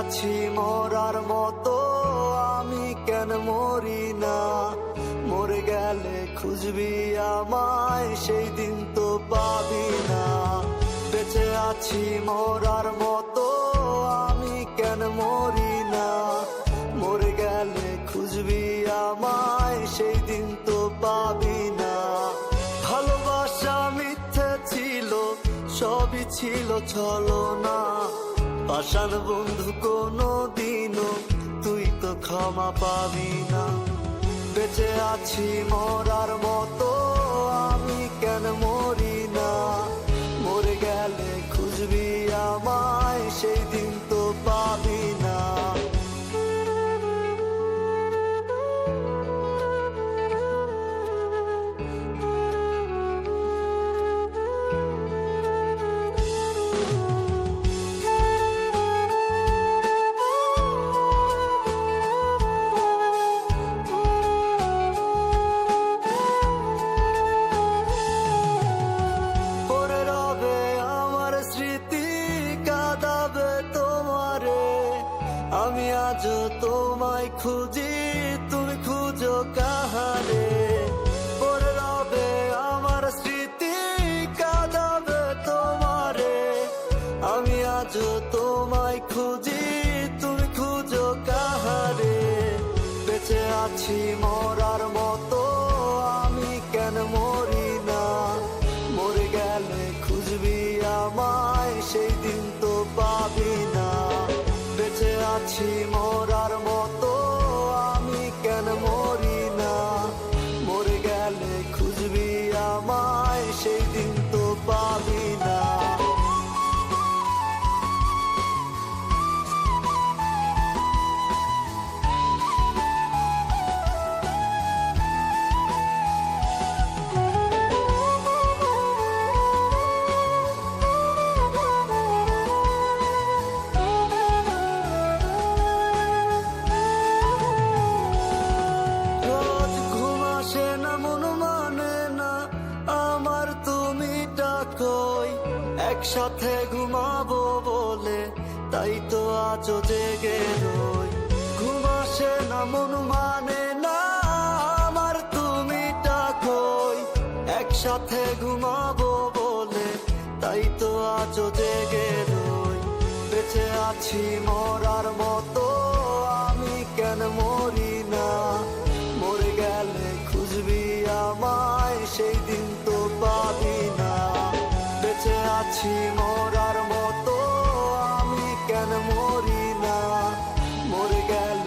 আছি মরার মতো, আমি কেন মরি না? মরে গেলে খুঁজবি আমায়, সেই দিন তো পাবি না। বেঁচে আছি মরার মতো, আমি কেন মরি না? মরে গেলে খুঁজবি আমায়, সেই দিন তো পাবি না। ভালোবাসা মিথ্যে ছিল, সবই ছিল ছলনা। পাষাণ বন্ধু কোনো দিনও তুই তো ক্ষমা পাবি না। বেঁচে আছি মরার মতো, আমি কেন মরি না? মরে গেলে খুঁজবি আমায়, সেই দিন তো পাবি না। আমি আজও তোমায় খুঁজি, তুমি খুঁজো কাহারে? পড়ে রবে আমার স্মৃতি, কাঁদাবে তোমারে। আমি আজও তোমায় খুঁজি, তুমি খুঁজো কাহারে? বেঁচে আছি মরার মতো, আমি কেন মরি না? মরে গেলে খুঁজবি আমায়, সেই দিন তো পাবি না। বেঁচে আছি মরার মতো, আমি কেন মরি না? মরে গেলে খুঁজবি আমায়, সেই দিন তো পাবি না। একসাথে ঘুমাবো বলে তাই তো আজও জেগে রই। ঘুম আসে না, মন মানে না আমার, তুমি ডাকোই। একসাথে ঘুমাবো বলে তাই তো আজও জেগে রই। বেঁচে আছি মরার মতো, আমি কেন মরি না? মরে গেলে খুঁজবি আমায়, সেই দিন তো পাবি না। বেঁচে আছি মরার মতো, আমি কেন মরি না? মরে গেলে